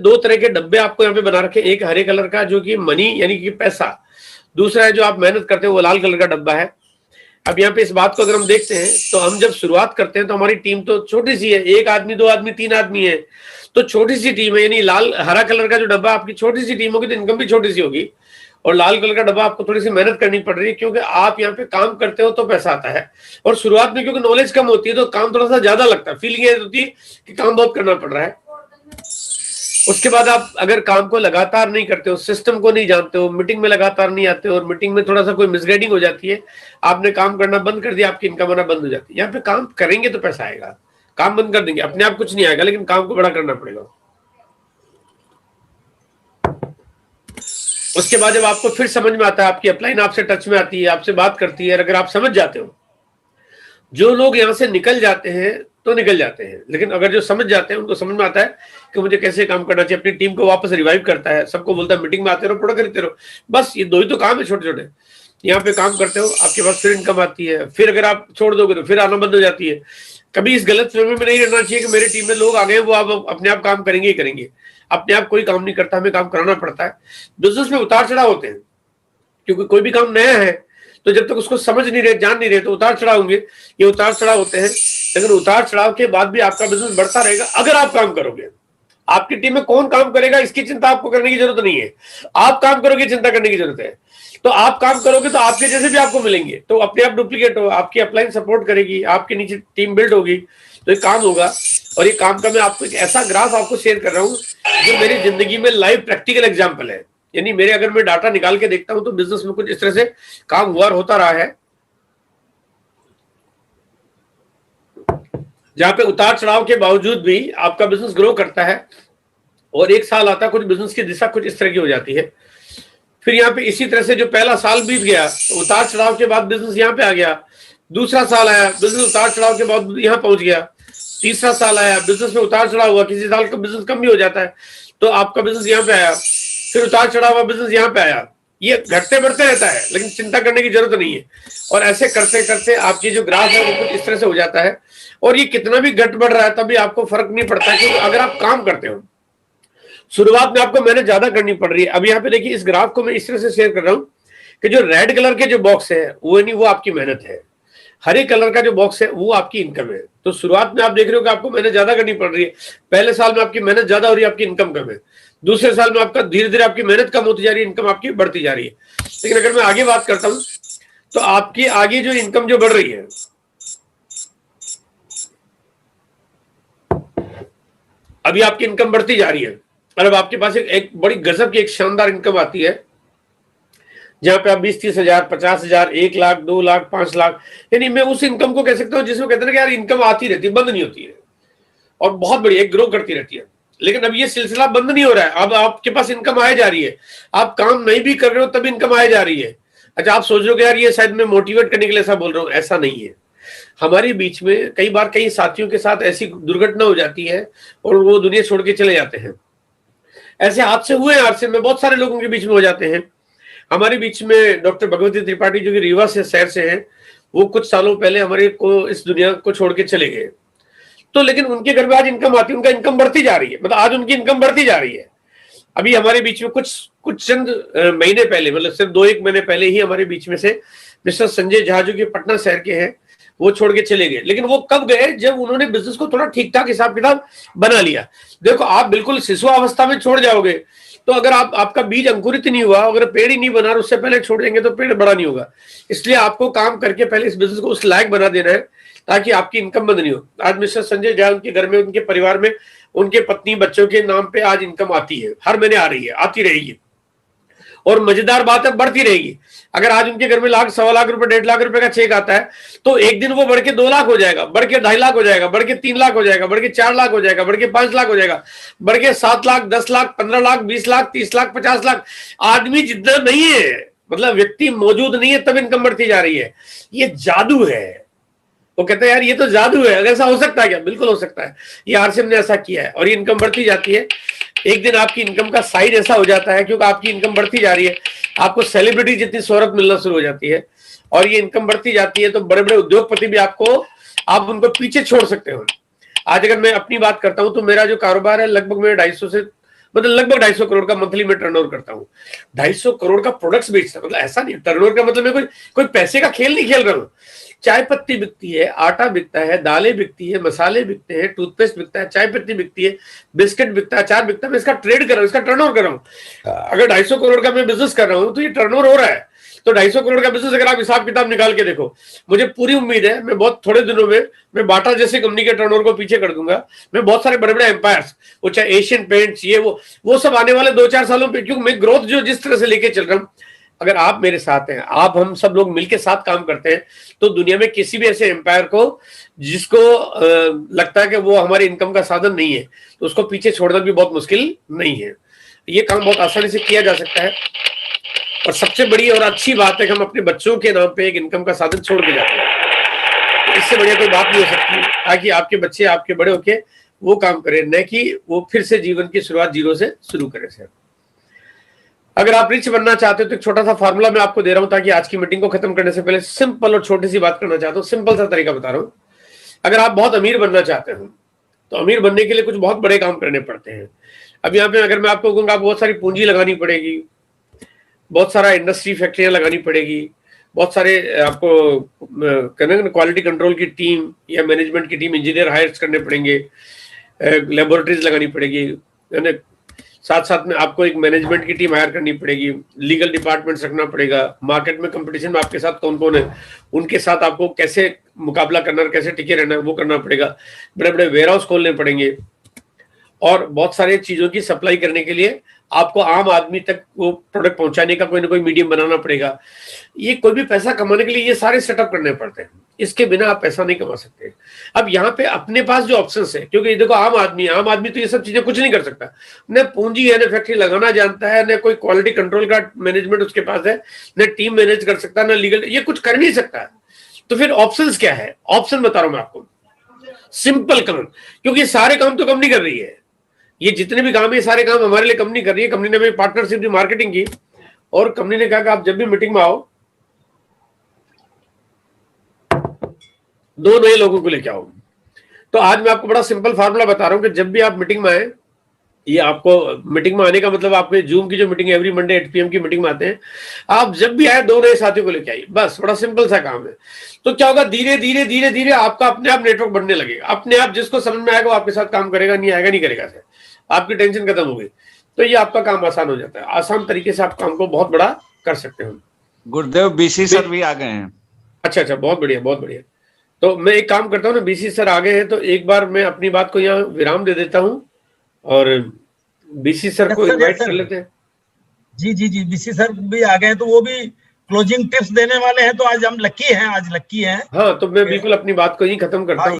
दो तरह के डब्बे आपको यहाँ पे बना रखे, एक हरे कलर का जो कि मनी यानी कि पैसा, दूसरा है जो आप मेहनत करते हो वो लाल कलर का डब्बा है। अब यहाँ पे इस बात को अगर हम देखते हैं तो हम जब शुरुआत करते हैं तो हमारी टीम तो छोटी सी है, एक आदमी, दो आदमी, तीन आदमी है, तो छोटी सी टीम है, यानी लाल हरा कलर का जो डब्बा आपकी छोटी सी टीम होगी तो इनकम भी छोटी सी होगी, और लाल कलर का डब्बा आपको थोड़ी सी मेहनत करनी पड़ रही है क्योंकि आप यहाँ पे काम करते हो तो पैसा आता है, और शुरुआत में क्योंकि नॉलेज कम होती है तो काम थोड़ा सा ज्यादा लगता है, फीलिंग ये होती है कि काम बहुत करना पड़ रहा है। उसके बाद आप अगर काम को लगातार नहीं करते हो, सिस्टम को नहीं जानते हो, मीटिंग में लगातार नहीं आते हो और मीटिंग में थोड़ा सा कोई मिसगाइडिंग हो जाती है, आपने काम करना बंद कर दिया, आपकी इनकम आना बंद हो जाती है। यहाँ पे काम करेंगे तो पैसा आएगा, काम बंद कर देंगे अपने आप कुछ नहीं आएगा, लेकिन काम को बड़ा करना पड़ेगा। उसके बाद जब आपको फिर समझ में आता है, आपकी अपलाइन आपसे टच में आती है, आपसे बात करती है, अगर आप समझ जाते हो, जो लोग यहाँ से निकल जाते हैं तो निकल जाते हैं, लेकिन अगर जो समझ जाते हैं उनको समझ में आता है कि मुझे कैसे काम करना चाहिए, अपनी टीम को वापस रिवाइव करता है, सबको बोलता है मीटिंग में आते रहो, पढ़ो करते रहो, बस ये दो ही तो काम है छोटे छोटे। यहाँ पे काम करते हो, आपके पास फिर इनकम आती है, फिर अगर आप छोड़ दोगे तो फिर आना बंद हो जाती है। कभी इस गलत फहमी में नहीं रहना चाहिए कि मेरे टीम में लोग आ गए वो आप अपने आप काम करेंगे ही करेंगे, अपने आप कोई काम नहीं करता, हमें काम कराना पड़ता है। बिजनेस में उतार चढ़ाव होते हैं, क्योंकि कोई भी काम नया है तो जब तक उसको समझ नहीं रहे, जान नहीं रहे, तो उतार चढ़ाव होंगे, ये उतार चढ़ाव होते हैं। लेकिन उतार चढ़ाव के बाद भी आपका बिजनेस बढ़ता रहेगा अगर आप काम करोगे। आपकी टीम में कौन काम करेगा इसकी चिंता आपको करने की जरूरत नहीं है, आप काम करोगे चिंता करने की जरूरत है। तो आप काम करोगे तो आपके जैसे भी आपको मिलेंगे, तो अपने आप डुप्लीकेट हो, आपकी अपलाइन सपोर्ट करेगी, आपके नीचे टीम बिल्ड होगी, तो ये काम होगा। और ये काम का मैं आपको एक ऐसा ग्राफ आपको शेयर कर रहा हूँ जो मेरी जिंदगी में लाइव प्रैक्टिकल एग्जाम्पल है, यानी मेरे अगर मैं डाटा निकाल के देखता हूं तो बिजनेस में कुछ इस तरह से काम हुआ और होता रहा है, जहां पे उतार चढ़ाव के बावजूद भी आपका बिजनेस ग्रो करता है। और एक साल आता है, कुछ बिजनेस की दिशा कुछ इस तरह की हो जाती है। फिर यहाँ पे इसी तरह से जो पहला साल बीत गया, तो उतार चढ़ाव के बाद बिजनेस यहाँ पे आ गया, दूसरा साल आया, बिजनेस उतार चढ़ाव के बाद यहाँ पहुंच गया, तीसरा साल आया, बिजनेस में उतार चढ़ाव हुआ, किसी साल का बिजनेस कम भी हो जाता है तो आपका बिजनेस यहाँ पे आया, फिर उतार चढ़ाव हुआ, बिजनेस यहाँ पे आया। ये घटते बढ़ते रहता है, लेकिन चिंता करने की जरूरत नहीं है। और ऐसे करते करते आपकी जो ग्राफ है वो कुछ इस तरह से हो जाता है, और ये कितना भी घट बढ़ रहा है तभी आपको फर्क नहीं पड़ता, क्योंकि अगर आप काम करते हो, शुरुआत में आपको मेहनत ज्यादा करनी पड़ रही है। अब यहाँ पे देखिए, इस ग्राफ को मैं इस तरह से शेयर कर रहा हूँ कि जो रेड कलर के जो बॉक्स है वो नहीं, वो आपकी मेहनत है, हरे कलर का जो बॉक्स है वो आपकी इनकम है। तो शुरुआत में आप देख रहे हो कि आपको मेहनत ज्यादा करनी पड़ रही है, पहले साल में आपकी मेहनत ज्यादा हो रही है, आपकी इनकम कम है, दूसरे साल में आपका धीरे धीरे आपकी मेहनत कम होती जा रही है, इनकम आपकी बढ़ती जा रही है। लेकिन अगर मैं आगे बात करता हूं तो आपकी आगे जो इनकम जो बढ़ रही है, अभी आपकी इनकम बढ़ती जा रही है, और अब आपके पास एक बड़ी गजब की एक शानदार इनकम आती है, जहां पे आप 20-30 हजार, 50 हजार, 1 लाख, 2 लाख, 5 लाख, यानी मैं उस इनकम को कह सकता हूं जिसमें कहते हैं कि यार इनकम आती रहती है, बंद नहीं होती है, और बहुत बड़ी एक ग्रो करती रहती है। लेकिन अब ये सिलसिला बंद नहीं हो रहा है, अब आपके पास इनकम आए जा रही है, आप काम नहीं भी कर रहे हो तब इनकम आए जा रही है। अच्छा, आप सोच रहे हो कि यार ये शायद मैं मोटिवेट करने के लिए ऐसा बोल रहा हूँ, ऐसा नहीं है। हमारे बीच में कई बार कई साथियों के साथ ऐसी दुर्घटना हो जाती है और वो दुनिया छोड़ के चले जाते हैं। ऐसे हादसे हुए हैं, हादसे में बहुत सारे लोगों के बीच में हो जाते हैं। हमारे बीच में डॉक्टर भगवती त्रिपाठी जो कि रीवा से शहर से हैं, वो कुछ सालों पहले हमारे को इस दुनिया को छोड़ के चले गए। तो लेकिन उनके घर में आज इनकम आती है, उनका इनकम बढ़ती जा रही है, मतलब आज उनकी इनकम बढ़ती जा रही है। अभी हमारे बीच में कुछ चंद महीने पहले, मतलब सिर्फ 2-1 महीने पहले ही हमारे बीच में से मिस्टर संजय झा जो कि पटना शहर के हैं, वो छोड़ के चले गए। लेकिन वो कब गए? जब उन्होंने बिजनेस को थोड़ा ठीक ठाक हिसाब किताब बना लिया। देखो, आप बिल्कुल शिशु अवस्था में छोड़ जाओगे तो अगर आपका बीज अंकुरित नहीं हुआ, अगर पेड़ ही नहीं बना, उससे पहले छोड़ देंगे तो पेड़ बड़ा नहीं होगा। इसलिए आपको काम करके पहले इस बिजनेस को उस लायक बना देना है ताकि आपकी इनकम बंद नहीं हो। आज मिस्टर संजय झा, उनके घर में, उनके परिवार में, उनके पत्नी बच्चों के नाम पे आज इनकम आती है, हर महीने आ रही है, आती रहेगी, और मजेदार बात है बढ़ती रहेगी। अगर आज उनके घर में लाख, 1.25 लाख रुपए, 1.5 लाख रुपए का चेक आता है तो एक दिन वो बढ़ के 2 लाख हो जाएगा, बढ़ के 2.5 लाख हो जाएगा, बढ़ के 3 लाख हो जाएगा, बढ़ के 4 लाख हो जाएगा, बढ़ के 5 लाख हो जाएगा, बढ़ के 7 लाख, 10 लाख, 15 लाख, 20 लाख, 30 लाख, 50 लाख। आदमी जितना नहीं है, मतलब व्यक्ति मौजूद नहीं है तब इनकम बढ़ती जा रही है। ये जादू है। वो कहते हैं यार ये तो जादू है, अगर ऐसा हो सकता है क्या? बिल्कुल हो सकता है। ये आरसीएम ने ऐसा किया है और ये इनकम बढ़ती जाती है। एक दिन आपकी इनकम का साइज ऐसा हो जाता है, क्योंकि आपकी इनकम बढ़ती जा रही है, आपको सेलिब्रिटी जितनी शोहरत मिलना शुरू हो जाती है, और ये इनकम बढ़ती जाती है तो बड़े बड़े उद्योगपति भी आप उनको पीछे छोड़ सकते हो। आज अगर मैं अपनी बात करता हूं तो मेरा जो कारोबार है लगभग मेरे 250 से मतलब लगभग 250 करोड़ का मंथली में टर्नओवर करता हूँ। 250 करोड़ का प्रोडक्ट्स बेचता, मतलब ऐसा नहीं, टर्नओवर का मतलब मैं कोई पैसे का खेल नहीं खेल रहा हूँ। चाय पत्ती बिकती है, आटा बिकता है, दालें बिकती है, मसाले बिकते हैं, टूथपेस्ट बिकता है, चाय पत्ती बिकती है, बिस्किट बिकता है, अचार बिकता है, मैं इसका ट्रेड कर रहा हूँ, इसका टर्नओवर कर रहा हूँ। अगर 250 करोड़ का मैं बिजनेस कर रहा हूँ तो ये टर्नओवर हो रहा है। तो 250 करोड़ का बिजनेस अगर आप हिसाब किताब निकाल के देखो, मुझे पूरी उम्मीद है मैं बहुत थोड़े दिनों में मैं बाटा जैसी कंपनी के टर्नओवर को पीछे कर दूंगा। मैं बहुत सारे बड़े बड़े एम्पायर्स, वो चाहे एशियन पेंट्स, ये वो सब आने वाले 2-4 सालों पे, क्योंकि मैं ग्रोथ जो जिस तरह से लेके चल रहा हूँ, अगर आप मेरे साथ हैं, आप हम सब लोग मिलकर साथ काम करते हैं, तो दुनिया में किसी भी ऐसे एम्पायर को जिसको लगता है कि वो हमारे इनकम का साधन नहीं है, तो उसको पीछे छोड़ना भी बहुत मुश्किल नहीं है। ये काम बहुत आसानी से किया जा सकता है। और सबसे बड़ी और अच्छी बात है कि हम अपने बच्चों के नाम पे एक इनकम का साधन छोड़ के जाते हैं। इससे बढ़िया कोई बात नहीं हो सकती, ताकि आपके बच्चे आपके बड़े होके वो काम करें, न कि वो फिर से जीवन की शुरुआत जीरो से शुरू करें। सर, अगर आप रिच बनना चाहते हो तो एक छोटा सा फार्मूला मैं आपको दे रहा हूं, ताकि आज की मीटिंग को खत्म करने से पहले सिंपल और छोटी सी बात करना चाहता हूं। सिंपल सा तरीका बता रहा हूं। अगर आप बहुत अमीर बनना चाहते हो तो अमीर बनने के लिए कुछ बहुत बड़े काम करने पड़ते हैं। अब यहाँ पे अगर मैं आपको कहूंगा, बहुत सारी पूंजी लगानी पड़ेगी, बहुत सारा इंडस्ट्री फैक्ट्रियां लगानी पड़ेगी, बहुत सारे आपको कहना क्वालिटी कंट्रोल की टीम या मैनेजमेंट की टीम, इंजीनियर हायर करने पड़ेंगे, लेबोरेटरीज लगानी पड़ेगी, साथ साथ में आपको एक मैनेजमेंट की टीम हायर करनी पड़ेगी, लीगल डिपार्टमेंट्स रखना पड़ेगा, मार्केट में कंपटीशन में आपके साथ कौन कौन है उनके साथ आपको कैसे मुकाबला करना, कैसे टिके रहना है वो करना पड़ेगा, बड़े बड़े वेयर हाउस खोलने पड़ेंगे, और बहुत सारे चीजों की सप्लाई करने के लिए आपको आम आदमी तक वो प्रोडक्ट पहुंचाने का कोई ना कोई मीडियम बनाना पड़ेगा। ये कोई भी पैसा कमाने के लिए ये सारे सेटअप करने पड़ते हैं, इसके बिना आप पैसा नहीं कमा सकते। अब यहाँ पे अपने पास जो ऑप्शंस है, क्योंकि देखो आम आदमी तो ये सब चीजें कुछ नहीं कर सकता, न पूंजी है, न फैक्ट्री लगाना जानता है, न कोई क्वालिटी कंट्रोल का मैनेजमेंट उसके पास है, न टीम मैनेज कर सकता, न लीगल, ये कुछ कर नहीं सकता। तो फिर ऑप्शंस क्या है? ऑप्शन बता रहा हूं मैं आपको, सिंपल काम, क्योंकि सारे काम तो कंपनी कर रही है, ये जितने भी काम है सारे काम हमारे लिए कंपनी कर रही है। कंपनी ने हमें पार्टनरशिप दी, मार्केटिंग की, और कंपनी ने कहा कि आप जब भी मीटिंग में आओ 2 नए लोगों को लेके आओ। तो आज मैं आपको बड़ा सिंपल फार्मूला बता रहा हूं कि जब भी आप मीटिंग में आए, ये आपको मीटिंग में आने का मतलब आपके जूम की जो मीटिंग एवरी मंडे 8 PM की मीटिंग में आते हैं, आप जब भी आए 2 नए साथियों को लेके आइए, बस बड़ा सिंपल सा काम है। तो क्या होगा, धीरे धीरे धीरे धीरे आपका अपने आप नेटवर्क बनने लगेगा, अपने आप जिसको समझ में आएगा वो आपके साथ काम करेगा, नहीं आएगा नहीं करेगा सर, आपकी टेंशन खत्म हो गई। तो ये आपका काम आसान हो जाता है, आसान तरीके से आप काम को बहुत बड़ा कर सकते हो। गुरुदेव बीसी सर भी आ गए हैं। अच्छा, बहुत बढ़िया, बहुत बढ़िया। तो मैं एक काम करता हूँ ना, बीसी सर आ गए हैं तो एक बार मैं अपनी बात को यहाँ विराम दे देता हूँ और बीसी सर को इनवाइट कर लेते हैं। जी, बीसी सर भी आ गए, तो वो भी क्लोजिंग टिप्स देने वाले हैं। तो आज हम लकी हैं, आज लकी हैं। हाँ, तो मैं बिल्कुल अपनी बात को यही खत्म करता हूँ।